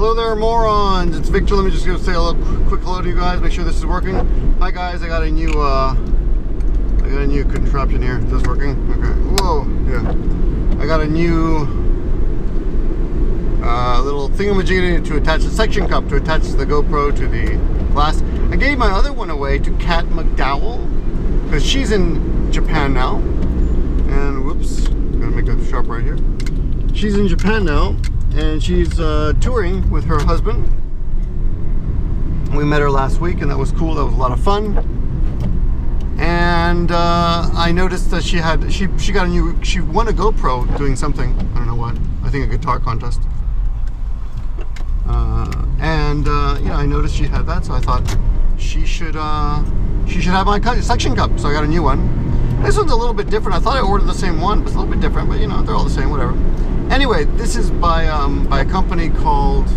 Hello there, morons. It's Victor. Let me just go say a quick hello to you guys. Make sure this is working. Hi guys, I got a new contraption here. Is this working? Okay. Whoa. Yeah. I got a new little thingamajiggy to attach the suction cup to attach the GoPro to the glass. I gave my other one away to Kat McDowell because she's in Japan now. And whoops, gotta make it sharp right here. She's in Japan now, and she's touring with her husband. We met her last week, and that was cool. That was a lot of fun. And I noticed that she won a GoPro doing something. I don't know what. I think a guitar contest. I noticed she had that, so I thought she should have my suction cup. So I got a new one. This one's a little bit different. I thought I ordered the same one, but it's a little bit different. But they're all the same, whatever. Anyway, this is by a company called.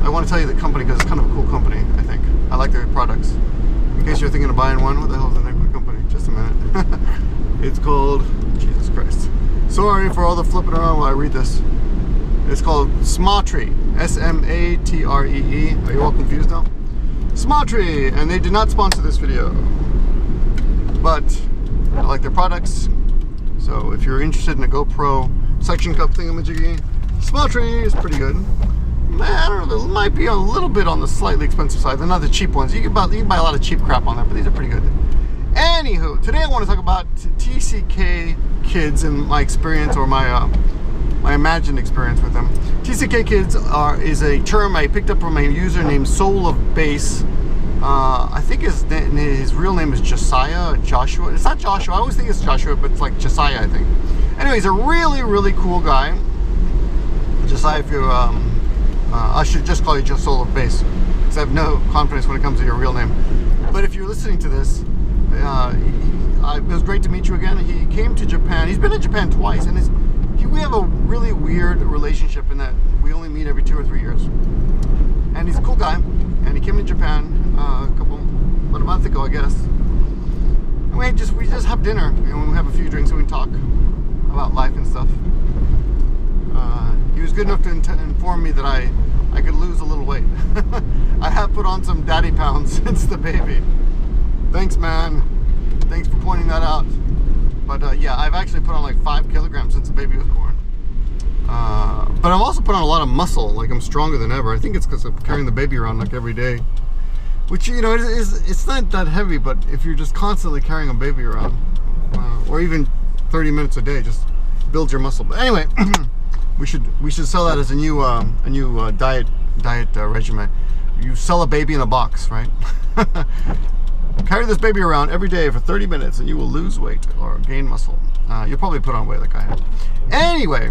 I want to tell you the company because it's kind of a cool company. I think I like their products. In case you're thinking of buying one, what the hell is the name of the company? Just a minute. It's called Jesus Christ. Sorry for all the flipping around while I read this. It's called Smatree. Smatree. Are you all confused now? Smatree, and they did not sponsor this video, but I like their products. So if you're interested in a GoPro suction cup thingamajiggy, Smatree is pretty good. Man, I don't know, it might be a little bit on the slightly expensive side. They're not the cheap ones. You can buy a lot of cheap crap on there, but these are pretty good. Anywho, today I want to talk about TCK kids and my experience, or my imagined experience with them. TCK kids is a term I picked up from a user named Soul of Bass. I think his real name is Joshua. It's not Joshua. I always think it's Joshua, but it's like Josiah, I think. Anyway, he's a really, really cool guy. Josiah, if you're, I should just call you just Soul of Bass, because I have no confidence when it comes to your real name. But if you're listening to this, it was great to meet you again. He came to Japan. He's been in Japan twice, and we have a really weird relationship in that we only meet every 2 or 3 years. And he's a cool guy, and he came to Japan about a month ago, I guess. And we just have dinner, and we have a few drinks, and we talk about life and stuff. He was good enough to inform me that I could lose a little weight. I have put on some daddy pounds since the baby. Thanks, man. Thanks for pointing that out. But yeah, I've actually put on like 5 kilograms since the baby was born. But I've also put on a lot of muscle. Like, I'm stronger than ever. I think it's because I'm carrying the baby around like every day. Which, it's not that heavy, but if you're just constantly carrying a baby around, or even 30 minutes a day, just builds your muscle. But anyway, we should sell that as a new diet regimen. You sell a baby in a box, right? Carry this baby around every day for 30 minutes and you will lose weight or gain muscle. You'll probably put on weight like I have. Anyway,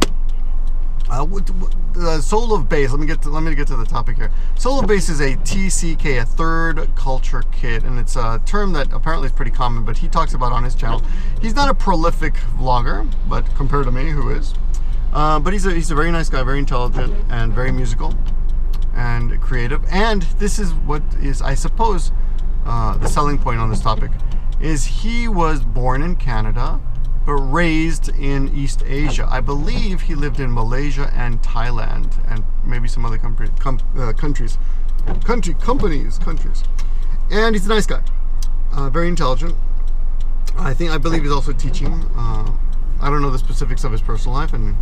Soul of Bass. Let me get to the topic here. Soul of Bass is a TCK, a third culture kid, and it's a term that apparently is pretty common, but he talks about on his channel. He's not a prolific vlogger, but compared to me, who is? But he's a very nice guy, very intelligent, and very musical and creative. And this is what is, I suppose, the selling point on this topic, is he was born in Canada but raised in East Asia. I believe he lived in Malaysia and Thailand and maybe some other countries. And he's a nice guy, very intelligent. I believe he's also teaching. I don't know the specifics of his personal life, and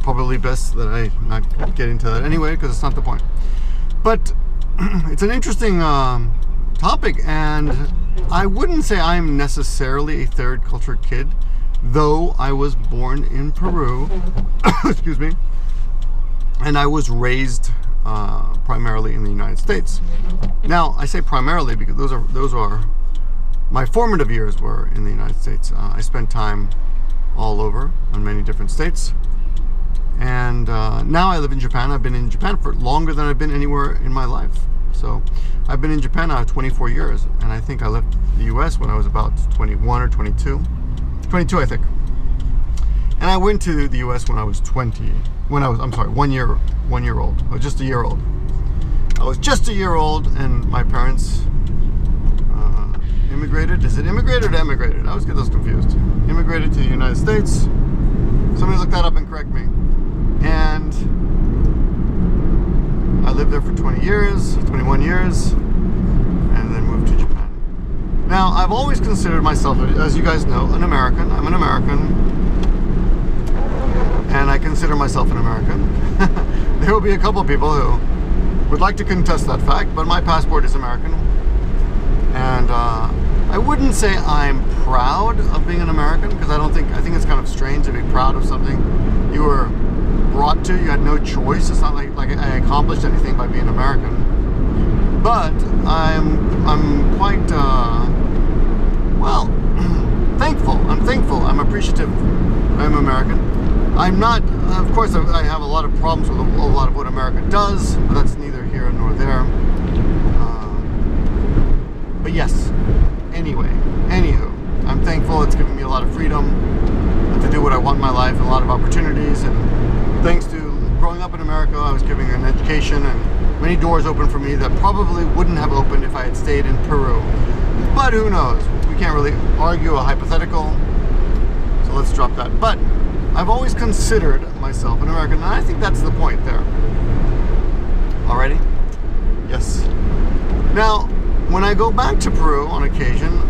probably best that I not get into that anyway, because it's not the point. But it's an interesting topic, and I wouldn't say I'm necessarily a third culture kid, though I was born in Peru, excuse me, and I was raised primarily in the United States. Now, I say primarily because those are my formative years were in the United States. I spent time all over in many different states, and now I live in Japan. I've been in Japan for longer than I've been anywhere in my life. So I've been in Japan now 24 years, and I think I left the US when I was about 21 or 22. 22, I think. And I went to the US when I was 20. I'm sorry, 1 year old. I was just a year old. I was just a year old, and my parents immigrated. Is it immigrated or emigrated? I always get those confused. Immigrated to the United States. Somebody look that up and correct me. And I there for 21 years, and then moved to Japan. Now, I've always considered myself, as you guys know, an American. I'm an American, and I consider myself an American. There will be a couple of people who would like to contest that fact, but my passport is American. And I wouldn't say I'm proud of being an American, because I think it's kind of strange to be proud of something you were brought to. You had no choice. It's not like I accomplished anything by being American. But I'm quite well, thankful. I'm thankful. I'm appreciative. I'm American. I'm not, of course, I have a lot of problems with a lot of what America does, but that's neither here nor there. But yes, anywho, I'm thankful. It's given me a lot of freedom to do what I want in my life, and a lot of opportunities. And thanks to growing up in America, I was given an education, and many doors open for me that probably wouldn't have opened if I had stayed in Peru. But who knows? We can't really argue a hypothetical, so let's drop that. But I've always considered myself an American, and I think that's the point there. Already? Yes. Now, when I go back to Peru on occasion,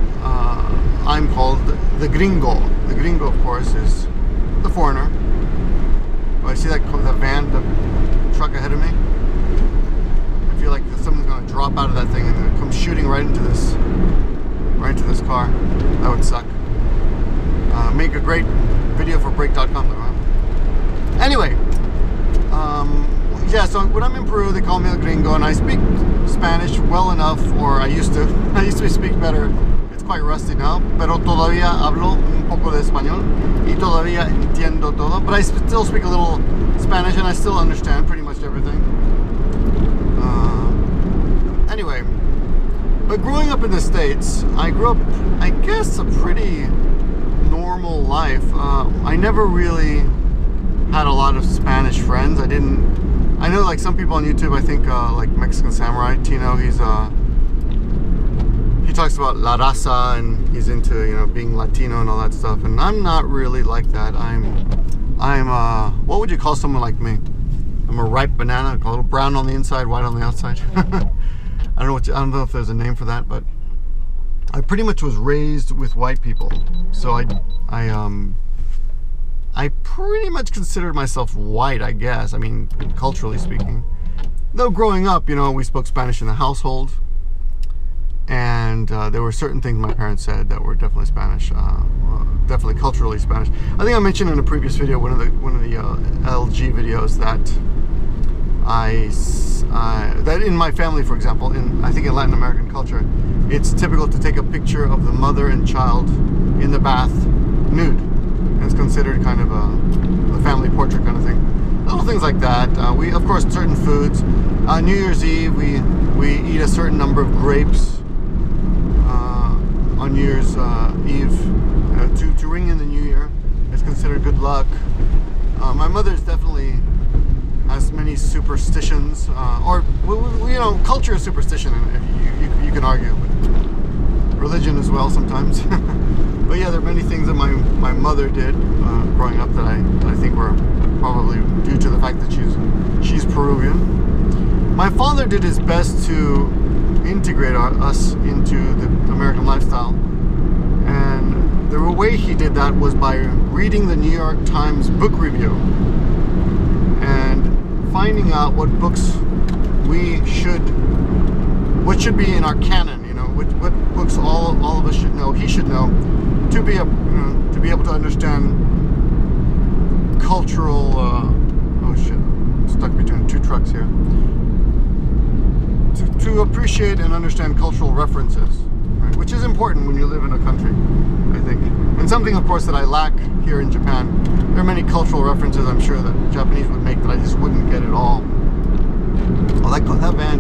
I'm called the gringo. The gringo, of course, is the foreigner. Oh, I see that van, the truck ahead of me. I feel like something's going to drop out of that thing and come shooting right into this car. That would suck. Make a great video for break.com though, huh? Anyway, yeah, so when I'm in Peru, they call me el gringo, and I speak Spanish well enough, or I used to speak better. It's quite rusty now, pero todavía hablo un poco de español y todavía entiendo todo, but I still speak a little Spanish, and I still understand pretty much everything. Anyway, but growing up in the States, I grew up, I guess, a pretty normal life. I never really had a lot of Spanish friends. I know, like, some people on YouTube, I think like Mexican Samurai Tino, he talks about La Raza, and he's into, you know, being Latino and all that stuff, and I'm not really like that. I'm what would you call someone like me? I'm a ripe banana, a little brown on the inside, white on the outside. I don't know if there's a name for that, but I pretty much was raised with white people, so I pretty much considered myself white, I guess. I mean, culturally speaking. Though growing up, you know, we spoke Spanish in the household, and there were certain things my parents said that were definitely Spanish, definitely culturally Spanish. I think I mentioned in a previous video, one of the LG videos, that that in my family, for example, I think in Latin American culture, it's typical to take a picture of the mother and child in the bath nude. And it's considered kind of a family portrait kind of thing. Little things like that. We, of course, certain foods. New Year's Eve, we eat a certain number of grapes on New Year's Eve to ring in the new year. It's considered good luck. My mother's definitely has many superstitions, or, you know, culture is superstition, and you can argue, but religion as well sometimes. But yeah, there are many things that my mother did growing up that I think were probably due to the fact that she's Peruvian. My father did his best to integrate us into the American lifestyle, and the way he did that was by reading the New York Times book review and finding out what books what should be in our canon, you know, what books all of us should know, he should know, to be able to understand cultural oh shit, I'm stuck between two trucks here, to appreciate and understand cultural references, right? Which is important when you live in a country, I think, and something, of course, that I lack here in Japan. There are many cultural references, I'm sure, that Japanese would make that I just wouldn't get at all. Oh, that van,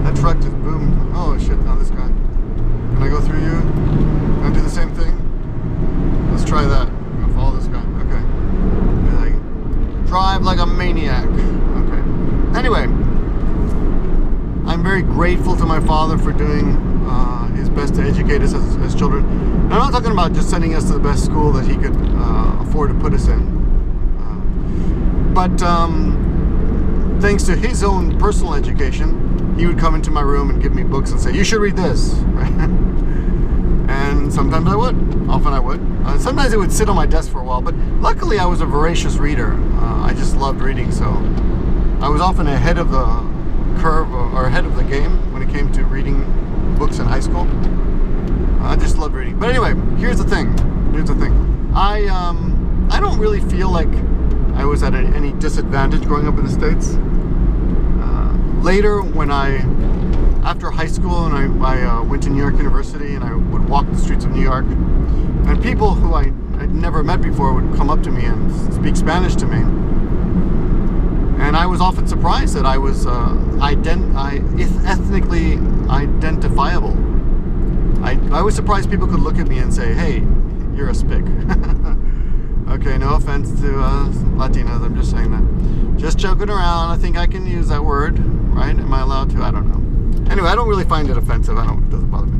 that truck just boomed. Oh shit, now this guy. Can I go through you? Can I do the same thing? Let's try that. I'm gonna follow this guy. Okay. Drive like a maniac. Okay. Anyway, I'm very grateful to my father for doing his best to educate us as children. And I'm not talking about just sending us to the best school that he could afford to put us in. But thanks to his own personal education, he would come into my room and give me books and say, you should read this, right? And sometimes I would, often I would. Sometimes it would sit on my desk for a while, but luckily I was a voracious reader. I just loved reading, so I was often ahead of the curve or ahead of the game when it came to reading books in high school. I just loved reading. But anyway, here's the thing. I don't really feel like I was at any disadvantage growing up in the States. Later, after high school, and I went to New York University, and I would walk the streets of New York, and people who I'd never met before would come up to me and speak Spanish to me. And I was often surprised that I was ethnically identifiable. I was surprised people could look at me and say, hey, you're a spick. Okay, no offense to Latinos, I'm just saying that. Just joking around. I think I can use that word, right? Am I allowed to? I don't know. Anyway, I don't really find it offensive. It doesn't bother me.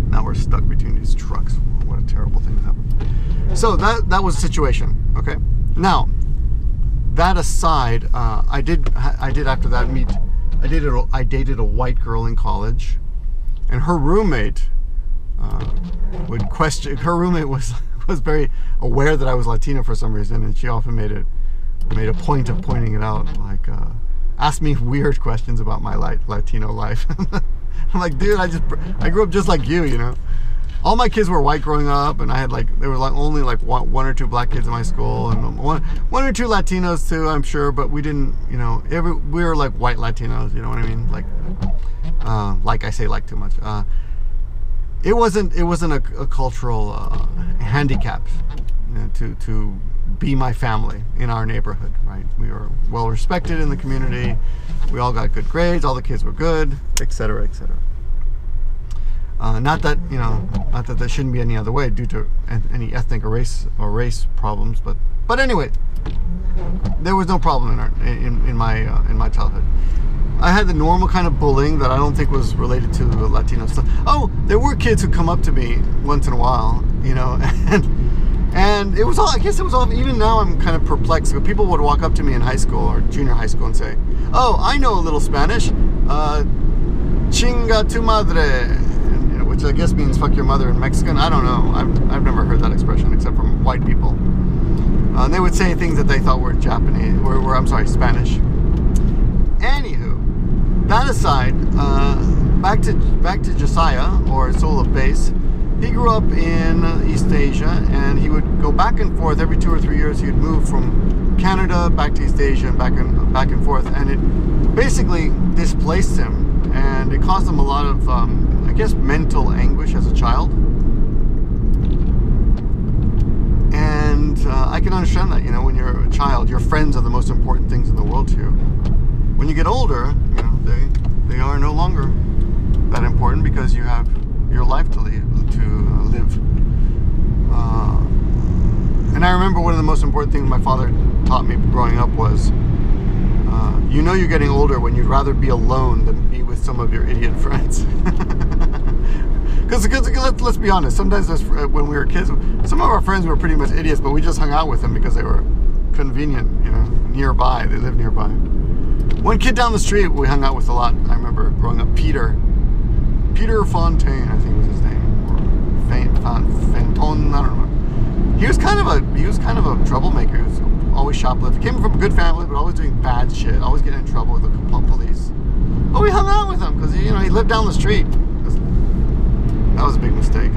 Now we're stuck between these trucks. What a terrible thing to happen. So that was the situation, okay? Now, that aside, I did after that I dated a white girl in college, and her roommate would question. Her roommate was very aware that I was Latino for some reason, and she often made a point of pointing it out, like asked me weird questions about my Latino life. I'm like, dude, I grew up just like you, you know. All my kids were white growing up, and there were only one or two black kids in my school, and one or two Latinos too, I'm sure, but we didn't, you know, we were like white Latinos, you know what I mean? Like I say like too much. It wasn't a cultural handicap, you know, to be my family in our neighborhood, right? We were well respected in the community. We all got good grades. All the kids were good, etc., etc. Not that there shouldn't be any other way due to any ethnic or race problems, but anyway, there was no problem in my childhood. I had the normal kind of bullying that I don't think was related to the Latino stuff. Oh, there were kids who come up to me once in a while, you know, and it was all, I guess it was all, even now I'm kind of perplexed. People would walk up to me in high school or junior high school and say, oh, I know a little Spanish, chinga tu madre, which I guess means fuck your mother in Mexican. I don't know. I've never heard that expression except from white people. And they would say things that they thought were Japanese, or Spanish. Anywho, that aside, back to Josiah, or Soul of Bass. He grew up in East Asia, and he would go back and forth every 2 or 3 years. He would move from Canada back to East Asia and back and forth, and it basically displaced him, and it caused him a lot of I guess mental anguish as a child. And I can understand that, you know, when you're a child, your friends are the most important things in the world to you. When you get older, you know, they are no longer that important because you have your life to live. And I remember one of the most important things my father taught me growing up was, you know, you're getting older when you'd rather be alone than be with some of your idiot friends. Because let's be honest, sometimes when we were kids, some of our friends were pretty much idiots, but we just hung out with them because they were convenient, you know, nearby. They lived nearby. One kid down the street we hung out with a lot. I remember growing up, Peter Fontaine, I think was his name, or Fantone, I don't know. He was kind of a troublemaker. He was always shoplifting. Came from a good family, but always doing bad shit. Always getting in trouble with the police. But we hung out with him because he lived down the street. That was a big mistake.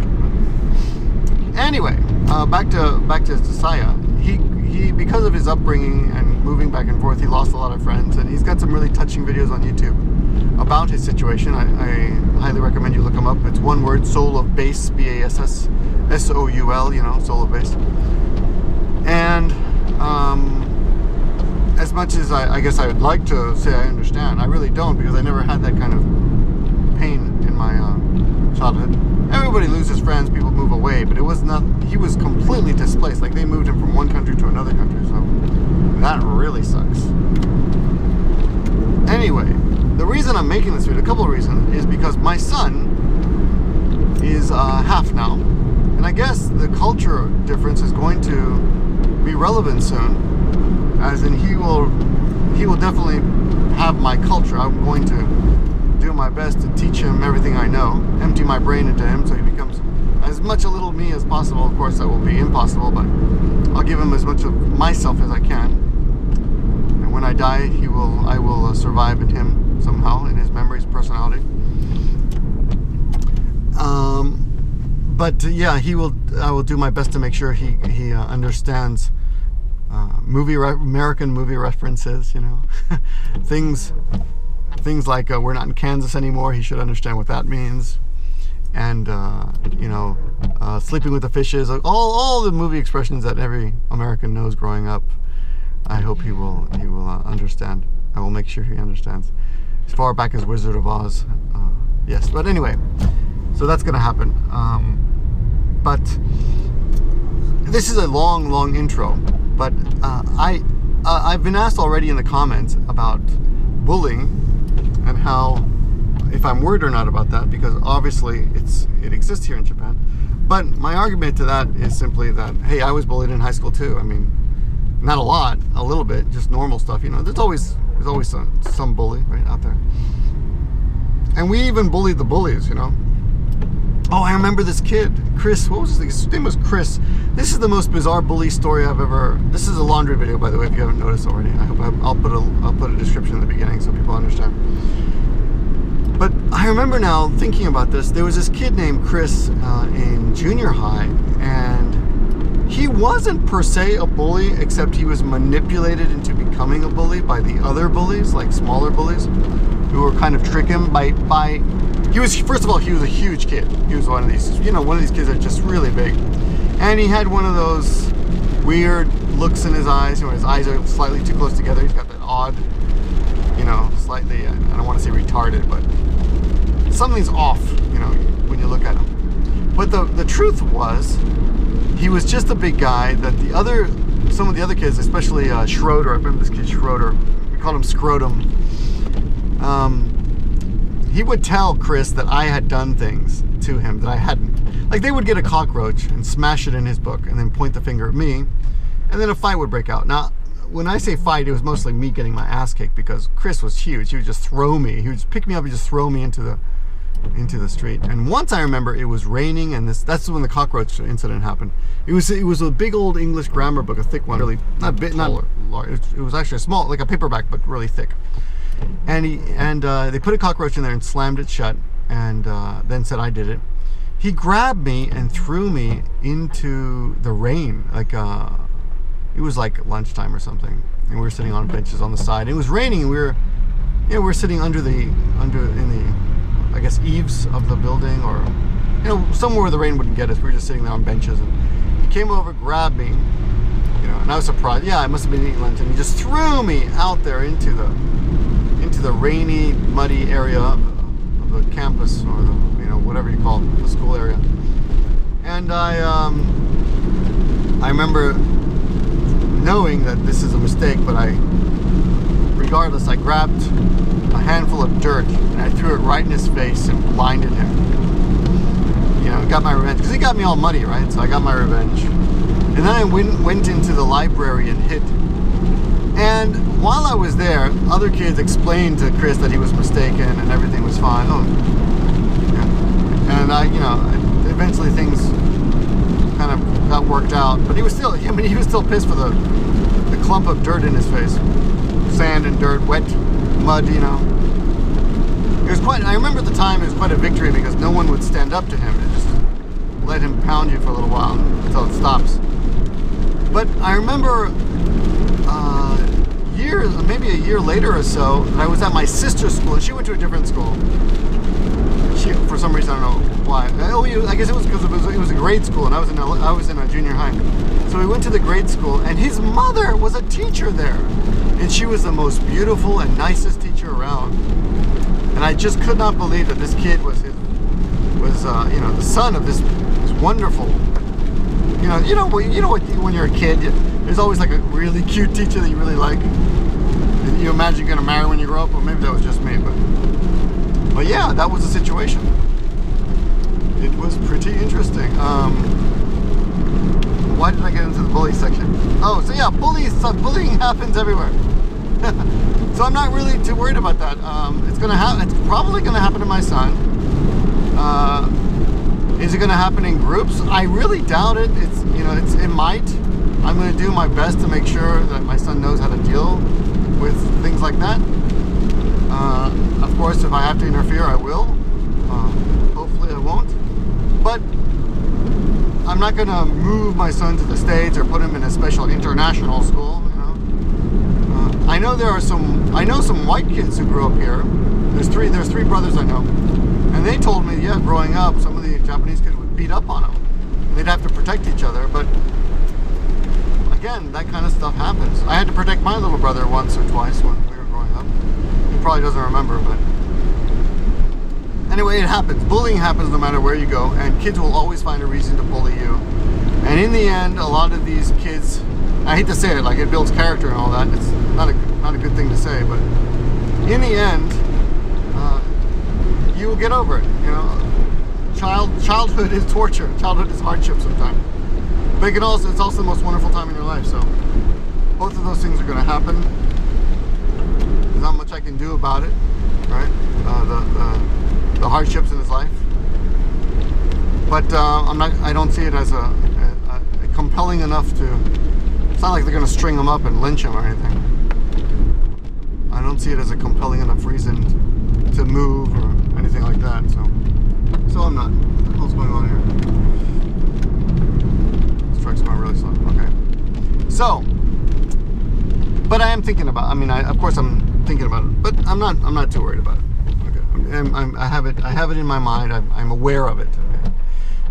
Anyway, back to Josiah. He because of his upbringing and moving back and forth, he lost a lot of friends, and he's got some really touching videos on YouTube about his situation. I highly recommend you look him up. It's one word, Soul of Bass, B-A-S-S, S-O-U-L, you know, Soul of Bass. And as much as I guess I would like to say I understand, I really don't, because I never had that kind of pain in my childhood. Everybody loses friends, people move away, but it was not, he was completely displaced. Like, they moved him from one country to another country, so that really sucks. Anyway, the reason I'm making this video, a couple of reasons, is because my son is half now, and I guess the culture difference is going to be relevant soon, as in he will he will definitely have my culture. I'm going to do my best to teach him everything I know, empty my brain into him so he becomes as much a little me as possible. Of course, that will be impossible, but I'll give him as much of myself as I can. And when I die, I will survive in him somehow, in his memories, personality. But yeah, I will do my best to make sure he understands American movie references, you know, things like we're not in Kansas anymore. He should understand what that means, and you know, sleeping with the fishes, all the movie expressions that every American knows growing up. I hope he will understand. I will make sure he understands. As far back as Wizard of Oz, yes. But anyway, so that's gonna happen. But this is a long intro. But I've been asked already in the comments about bullying and how, if I'm worried or not about that, because obviously it exists here in Japan. But my argument to that is simply that, hey, I was bullied in high school too. I mean, not a lot, a little bit, just normal stuff. You know, there's always some bully right out there, and we even bullied the bullies. You know. Oh, I remember this kid, Chris. What was his name? Was Chris. This is the most bizarre bully story I've ever. This is a laundry video, by the way, if you haven't noticed already. I'll put a description in the beginning so people understand. But I remember now thinking about this. There was this kid named Chris in junior high, and he wasn't per se a bully, except he was manipulated into becoming a bully by the other bullies, like smaller bullies, who were kind of trick him by. He was, first of all, he was a huge kid. He was one of these kids that are just really big. And he had one of those weird looks in his eyes, you know, his eyes are slightly too close together. He's got that odd, you know, slightly, I don't want to say retarded, but something's off, you know, when you look at him. But the truth was, he was just a big guy that some of the other kids, especially Schroeder, I remember this kid Schroeder, we called him Scrotum. He would tell Chris that I had done things to him that I hadn't. Like, they would get a cockroach and smash it in his book and then point the finger at me, and then a fight would break out. Now, when I say fight, it was mostly me getting my ass kicked because Chris was huge. He would just throw me. He would just pick me up and just throw me into the street. And once I remember it was raining, and that's when the cockroach incident happened. It was a big old English grammar book, a thick one, really not large. It was actually a small, like a paperback, but really thick. And they put a cockroach in there and slammed it shut, and then said I did it. He grabbed me and threw me into the rain, like it was like lunchtime or something, and we were sitting on benches on the side. It was raining, and we were sitting in the I guess eaves of the building, or you know, somewhere where the rain wouldn't get us. We were just sitting there on benches, and he came over, grabbed me, you know, and I was surprised. Yeah, I must have been eating lunch, and he just threw me out there into the rainy, muddy area of the campus, or the, you know, whatever you call it, the school area. And I remember knowing that this is a mistake, but regardless, I grabbed a handful of dirt and I threw it right in his face and blinded him. You know, got my revenge, because he got me all muddy, right? So I got my revenge. And then I went into the library and hid. And while I was there, other kids explained to Chris that he was mistaken and everything was fine. Oh, yeah. And eventually things kind of got worked out. But he was still pissed for the clump of dirt in his face, sand and dirt, wet mud. You know, it was quite. I remember at the time it was quite a victory because no one would stand up to him. It just let him pound you for a little while until it stops. But I remember. Maybe a year later or so, I was at my sister's school, and she went to a different school. She, for some reason, I don't know why. I guess it was because it was a grade school, and I was in a junior high. So we went to the grade school, and his mother was a teacher there, and she was the most beautiful and nicest teacher around. And I just could not believe that this kid was the son of this wonderful. You know what? When you're a kid, there's always like a really cute teacher that you really like. You imagine you're gonna marry when you grow up, or maybe that was just me, but yeah, that was the situation. It was pretty interesting. Why did I get into the bully section? Oh, so yeah, bullying happens everywhere. So I'm not really too worried about that. It's probably gonna happen to my son. Is it gonna happen in groups? I really doubt it. It might. I'm gonna do my best to make sure that my son knows how to deal with things like that. Of course, if I have to interfere, I will. Hopefully I won't. But I'm not gonna move my son to the States or put him in a special international school. I know some white kids who grew up here. There's three brothers I know, and they told me, yeah, growing up, some of the Japanese kids would beat up on them, and they'd have to protect each other. But again, that kind of stuff happens. I had to protect my little brother once or twice when we were growing up. He probably doesn't remember, but anyway, it happens. Bullying happens no matter where you go, and kids will always find a reason to bully you. And in the end, a lot of these kids, I hate to say it, like it builds character and all that. It's not a good thing to say, but in the end, you will get over it. Childhood is torture. Childhood is hardship sometimes. But it's also the most wonderful time in your life. So both of those things are going to happen. There's not much I can do about it, right? The hardships in his life. But I don't see it as a compelling enough to. It's not like they're going to string him up and lynch him or anything. I don't see it as a compelling enough reason to move or anything like that. So I'm not. What the hell's going on here? This truck's going really slow. Okay. So, but I am thinking about. Of course I'm thinking about it, but I'm not too worried about it. Okay. I have it in my mind. I'm aware of it. Okay.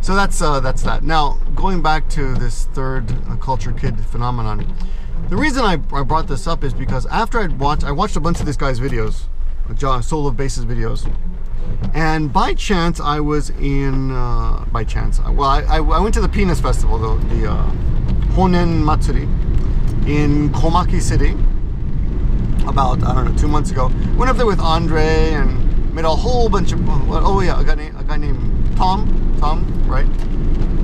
So that's that. Now, going back to this third culture kid phenomenon, the reason I brought this up is because after I watched a bunch of this guy's videos, Soul of Bass's videos, and by chance I was in, I went to the Penis Festival, the Honen Matsuri in Komaki City about, 2 months ago. Went up there with Andre and met a whole bunch of, a guy named Tom, right?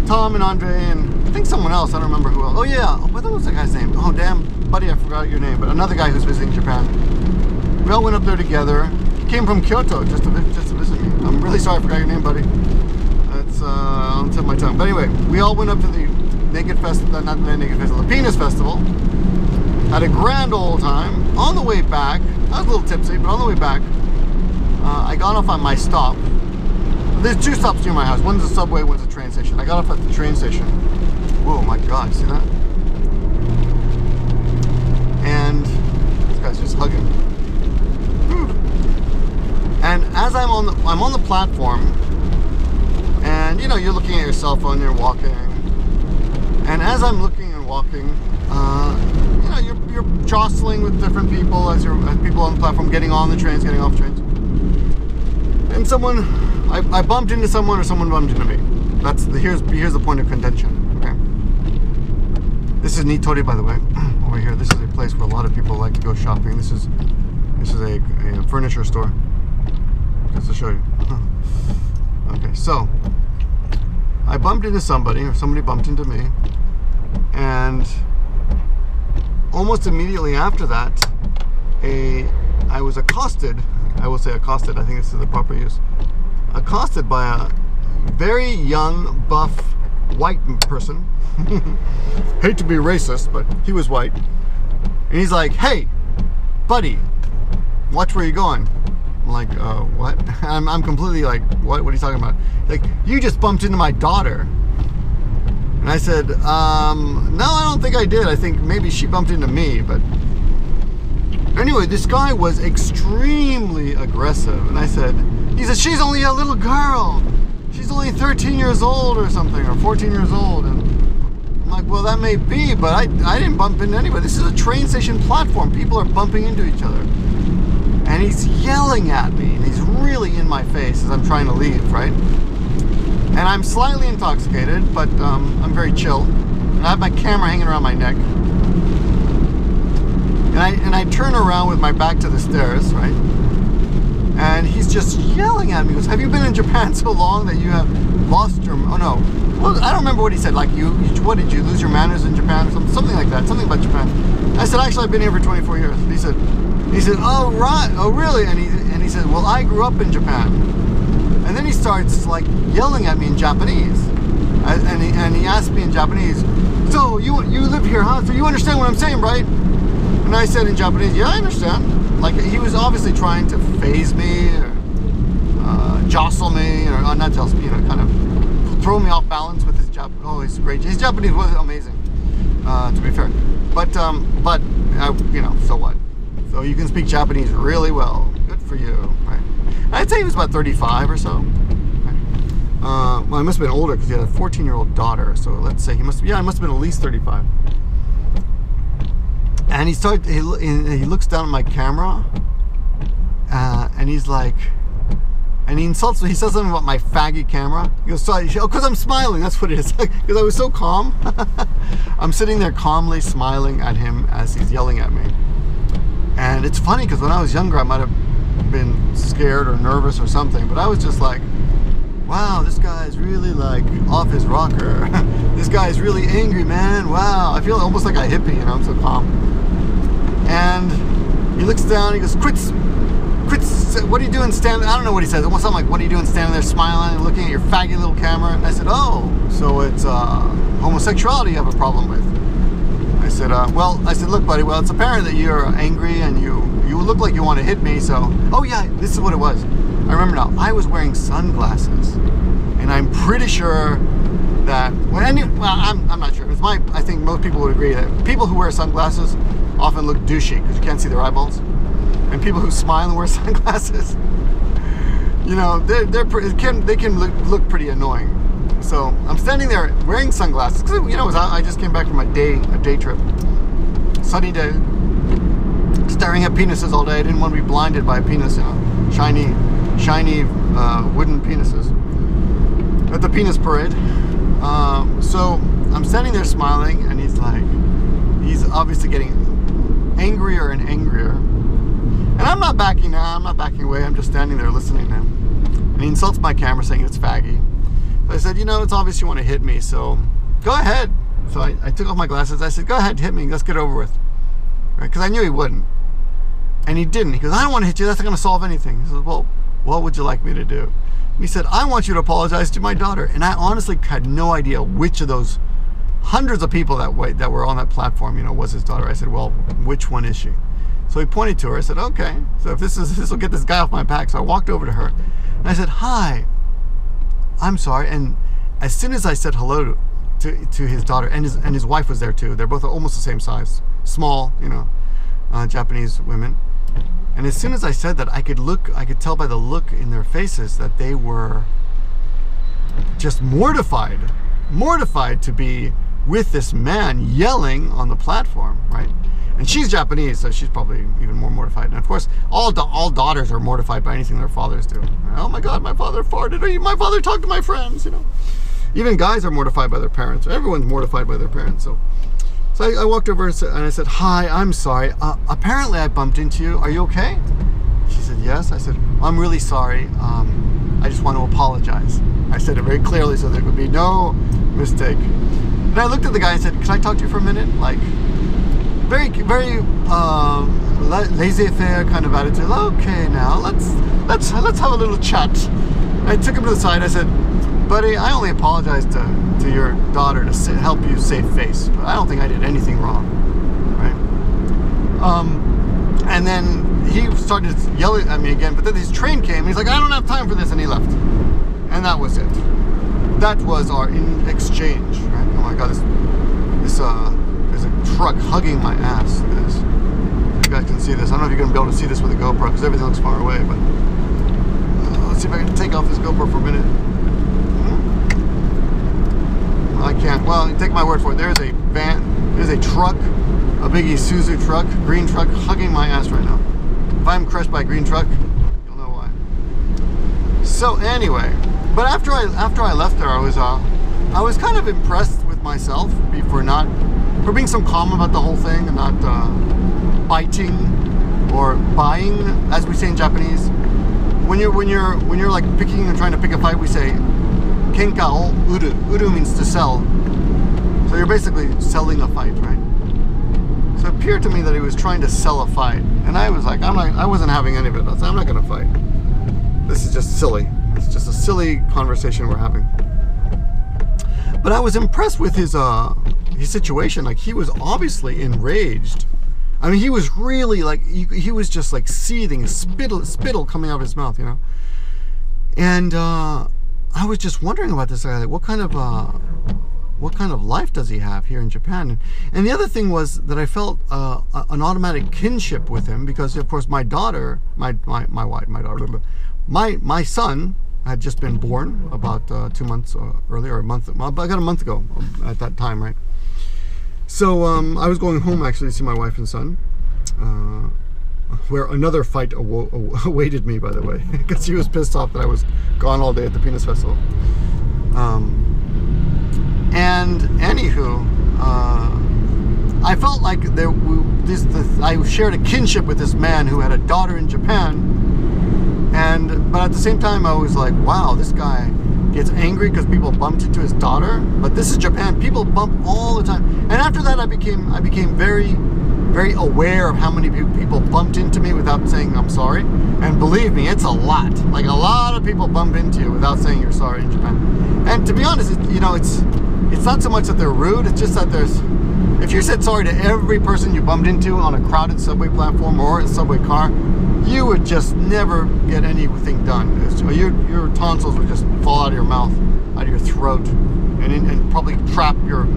Tom and Andre and I think someone else, I don't remember who else. Oh yeah, what was that guy's name? Oh damn, buddy, I forgot your name, but another guy who's visiting Japan. We all went up there together. He came from Kyoto just to visit me. I'm really sorry I forgot your name, buddy. That's on the tip of my tongue. But anyway, we all went up to the the Penis Festival. Had a grand old time. On the way back, I was a little tipsy, but on the way back, I got off on my stop. There's two stops near my house. One's a subway, one's a train station. I got off at the train station. Whoa, my God, see that? And this guy's just hugging. Whew. And as I'm on the platform, and you're looking at your cell phone, you're walking, and as I'm looking and walking, you're jostling with different people as people on the platform, getting on the trains, getting off trains, and I bumped into someone or someone bumped into me. Here's the point of contention. Okay. This is Nitori, by the way. Over here, this is a place where a lot of people like to go shopping. This is a furniture store. Just to show you. Okay, so I bumped into somebody, or somebody bumped into me, and almost immediately after that, I was accosted. I will say accosted. I think this is the proper use. Accosted by a very young, buff, white person. Hate to be racist, but he was white. And he's like, "Hey, buddy, watch where you're going." I'm like, what? I'm completely like, what are you talking about? Like, you just bumped into my daughter. And I said, no, I don't think I did. I think maybe she bumped into me, but anyway, this guy was extremely aggressive. And he said, she's only a little girl. She's only 13 years old or something, or 14 years old. And I'm like, well, that may be, but I didn't bump into anybody. This is a train station platform. People are bumping into each other. And he's yelling at me, and he's really in my face as I'm trying to leave, right? And I'm slightly intoxicated, but I'm very chill. And I have my camera hanging around my neck. And I turn around with my back to the stairs, right? And he's just yelling at me. He goes, "Have you been in Japan so long that you have lost your..." Oh no, well, I don't remember what he said. Like, what did you lose your manners in Japan or something like that? Something about Japan. I said, actually, I've been here for 24 years. And he said, oh right, oh really? And he said, well, I grew up in Japan. And then he starts like yelling at me in Japanese, and he asked me in Japanese, so you live here, huh? So you understand what I'm saying, right? And I said in Japanese, yeah, I understand. Like, he was obviously trying to phase me, or jostle me, or not jostle me, kind of throw me off balance with his Japanese. Oh, he's great. His Japanese was amazing, to be fair. But so what? So you can speak Japanese really well. Good for you, right? I'd say he was about 35 or so. Right? Well, he must have been older because he had a 14-year-old daughter. So let's say he must have been at least 35. And he looks down at my camera, and he's like, and he insults me. He says something about my faggy camera. He goes, because I'm smiling. That's what it is. Because I was so calm. I'm sitting there calmly smiling at him as he's yelling at me. And it's funny because when I was younger, I might have been scared or nervous or something. But I was just like, wow, this guy's really like off his rocker. This guy's really angry, man. Wow. I feel almost like a hippie, I'm so calm. And he looks down, he goes, quit, what are you doing standing? I don't know what he says. Almost something like, what are you doing standing there smiling and looking at your faggy little camera? And I said, oh, so it's homosexuality you have a problem with. I said, look, buddy, well, it's apparent that you're angry and you look like you want to hit me, so, oh yeah, this is what it was. I remember now, I was wearing sunglasses, and I'm pretty sure that, I'm not sure. I think most people would agree that people who wear sunglasses often look douchey because you can't see their eyeballs. And people who smile and wear sunglasses, they can look pretty annoying. So I'm standing there wearing sunglasses because I just came back from a day trip, sunny day, staring at penises all day. I didn't want to be blinded by a penis, shiny wooden penises at the penis parade. So I'm standing there smiling, and he's obviously getting angrier and angrier. And I'm not backing down, I'm not backing away, I'm just standing there listening to him. And he insults my camera saying it's faggy. So I said, it's obvious you want to hit me, so go ahead. So I took off my glasses, I said, go ahead, hit me, let's get it over with. Right? Because I knew he wouldn't. And he didn't. He goes, I don't want to hit you, that's not going to solve anything. He said, well, what would you like me to do? And he said, I want you to apologize to my daughter. And I honestly had no idea which of those hundreds of people that were on that platform, was his daughter. I said, well, which one is she? So he pointed to her. I said, okay, so if this will get this guy off my back. So I walked over to her, and I said, hi, I'm sorry. And as soon as I said hello to his daughter, and his wife was there too. They're both almost the same size, small, Japanese women. And as soon as I said that, I could tell by the look in their faces that they were just mortified to be with this man yelling on the platform, right? And she's Japanese, so she's probably even more mortified. And of course, all daughters are mortified by anything their fathers do. Oh my God, my father farted. Or my father talked to my friends. Even guys are mortified by their parents. Everyone's mortified by their parents. So I walked over and I said, hi, I'm sorry. Apparently I bumped into you. Are you okay? She said, yes. I said, I'm really sorry. I just want to apologize. I said it very clearly so there could be no mistake. And I looked at the guy and said, can I talk to you for a minute? Like, very, very laissez-faire kind of attitude. Okay, now let's have a little chat. I took him to the side. I said, buddy, I only apologized to your daughter to help you save face, but I don't think I did anything wrong, right? And then he started yelling at me again. But then his train came. And he's like, I don't have time for this, and he left. And that was it. That was our exchange, right? Oh my God, there's a truck hugging my ass. Look at this. You guys can see this. I don't know if you're going to be able to see this with a GoPro because everything looks far away, but let's see if I can take off this GoPro for a minute. Well, I can't. Well, take my word for it. There's a van, there's a truck, a big Isuzu truck, green truck, hugging my ass right now. If I'm crushed by a green truck, you'll know why. So anyway, but after I left there, I was kind of impressed with myself for being so calm about the whole thing and not biting or buying, as we say in Japanese. When you're like picking and trying to pick a fight, we say kenka o uru. Uru means to sell. So you're basically selling a fight, right? So it appeared to me that he was trying to sell a fight. And I was like, I wasn't having any of it. I said, I'm not going to fight. This is just silly. It's just a silly conversation we're having. But I was impressed with his situation. Like, he was obviously enraged. I mean, he was really like, he was just like seething, spittle coming out of his mouth, you know. And I was just wondering about this guy. Like, what kind of life does he have here in Japan? And the other thing was that I felt an automatic kinship with him because, of course, my daughter, my son had just been born about 2 months earlier, or a month. I got a month ago at that time, right? So I was going home actually to see my wife and son, where another fight awaited me, by the way, because he was pissed off that I was gone all day at the Penis Festival. And anywho, I felt like I shared a kinship with this man who had a daughter in Japan. But at the same time, I was like, wow, this guy gets angry because people bumped into his daughter. But this is Japan. People bump all the time. And after that, I became very, very aware of how many people bumped into me without saying I'm sorry. And believe me, it's a lot. Like, a lot of people bump into you without saying you're sorry in Japan. And to be honest, it's not so much that they're rude. It's just that if you said sorry to every person you bumped into on a crowded subway platform or a subway car, you would just never get anything done. Your tonsils would just fall out of your mouth, out of your throat, and probably trap your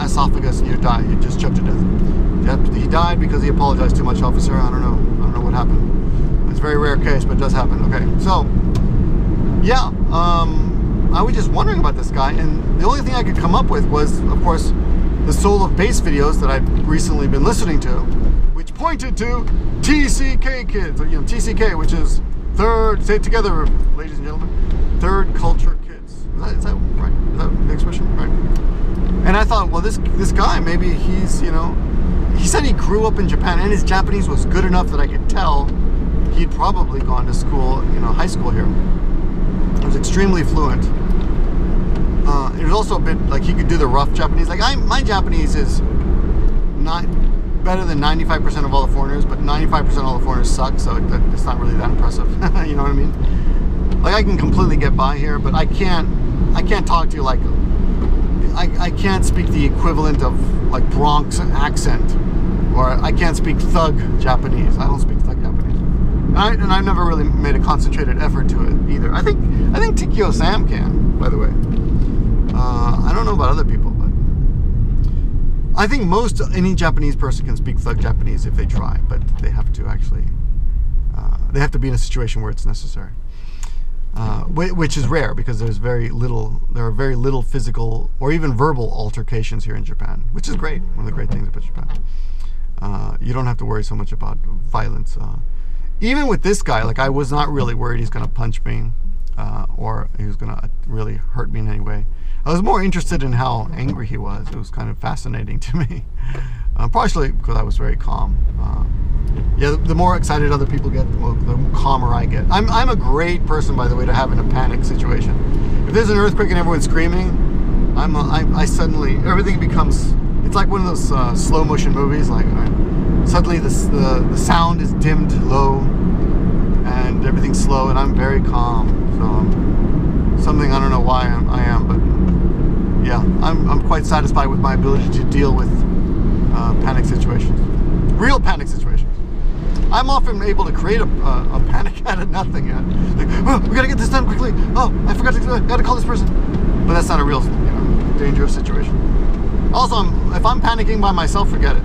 esophagus, and you'd die. You'd just choke to death. He died because he apologized too much, officer. I don't know what happened. It's a very rare case, but it does happen. Okay, so yeah, I was just wondering about this guy, and the only thing I could come up with was, of course, the Soul of Bass videos that I've recently been listening to, which pointed to TCK kids, or, TCK, which is third, say it together, ladies and gentlemen, third culture kids. Is that right? Is that the expression? Right. And I thought, well, this guy, maybe he's, he said he grew up in Japan and his Japanese was good enough that I could tell he'd probably gone to school, high school here. He was extremely fluent. It was also a bit like he could do the rough Japanese. Like, my Japanese is not better than 95% of all the foreigners, but 95% of all the foreigners suck, so it's not really that impressive. You know what I mean? Like, I can completely get by here, but I can't talk to you like, I can't speak the equivalent of like Bronx accent, or I can't speak thug Japanese. I don't speak thug Japanese, and I've never really made a concentrated effort to it either. I think Tikio Sam can, by the way. I don't know about other people, but I think any Japanese person can speak thug Japanese if they try, but they have to actually, they have to be in a situation where it's necessary, which is rare because there are very little physical or even verbal altercations here in Japan, which is great. One of the great things about Japan. You don't have to worry so much about violence. Even with this guy, like, I was not really worried he's going to punch me, or he was going to really hurt me in any way. I was more interested in how angry he was. It was kind of fascinating to me, partially because I was very calm. Yeah, the more excited other people get, the calmer I get. I'm a great person, by the way, to have in a panic situation. If there's an earthquake and everyone's screaming, I suddenly, everything becomes, it's like one of those slow motion movies. Like, suddenly the sound is dimmed low and everything's slow, and I'm very calm. So something I don't know why I am, but yeah, I'm quite satisfied with my ability to deal with panic situations, real panic situations. I'm often able to create a panic out of nothing. Like, oh, we gotta get this done quickly. Oh, I gotta call this person. But that's not a real, dangerous situation. Also, if I'm panicking by myself, forget it.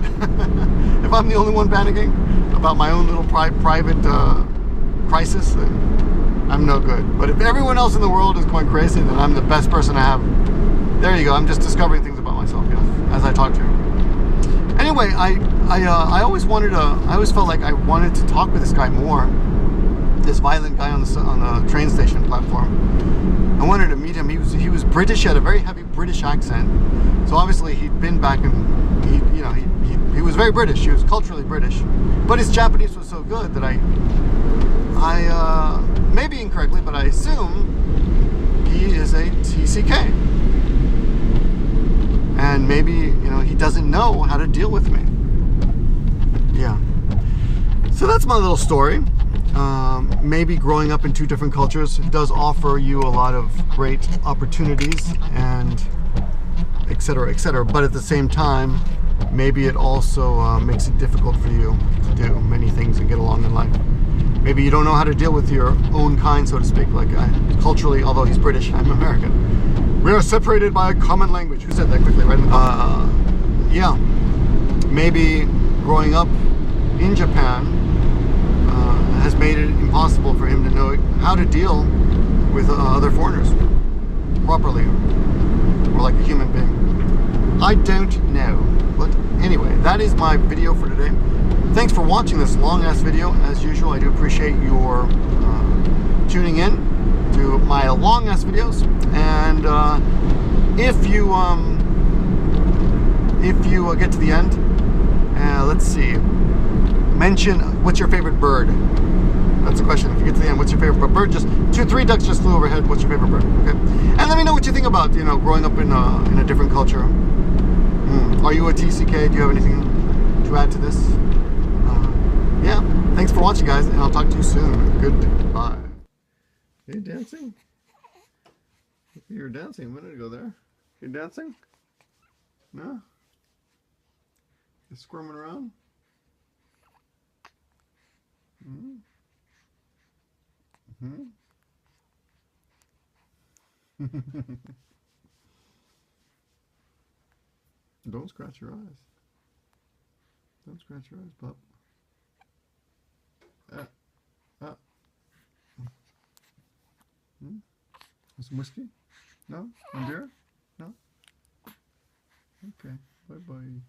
If I'm the only one panicking about my own little private crisis, then I'm no good. But if everyone else in the world is going crazy, then I'm the best person to have. There you go. I'm just discovering things about myself, as I talk to you. Anyway, I always felt like I wanted to talk with this guy more. This violent guy on the train station platform. I wanted to meet him. He was British. He had a very heavy British accent. So obviously he'd been back and he was very British. He was culturally British, but his Japanese was so good that I maybe incorrectly, but I assume he is a TCK. And maybe, you know, he doesn't know how to deal with me. Yeah. So that's my little story. Maybe growing up in two different cultures does offer you a lot of great opportunities and et cetera, but at the same time, maybe it also makes it difficult for you to do many things and get along in life. Maybe you don't know how to deal with your own kind, so to speak. Like culturally, although he's British, I'm American. We are separated by a common language. Who said that quickly, right? Yeah, maybe growing up in Japan has made it impossible for him to know how to deal with other foreigners properly, or like a human being. I don't know. But anyway, that is my video for today. Thanks for watching this long-ass video. As usual, I do appreciate your tuning in to my long-ass videos. And if you get to the end, let's see, mention what's your favorite bird. That's the question. If you get to the end, what's your favorite bird? Just 3 ducks just flew overhead. What's your favorite bird? Okay. And let me know what you think about, you know, growing up in a different culture. Are you a TCK? Do you have anything to add to this? Yeah. Thanks for watching, guys, and I'll talk to you soon. Goodbye. Are you dancing? You're dancing a minute ago there. You're dancing? No? You're squirming around? Don't scratch your eyes. Don't scratch your eyes, pup. Some whiskey? No? Some beer? No? Okay. Bye-bye.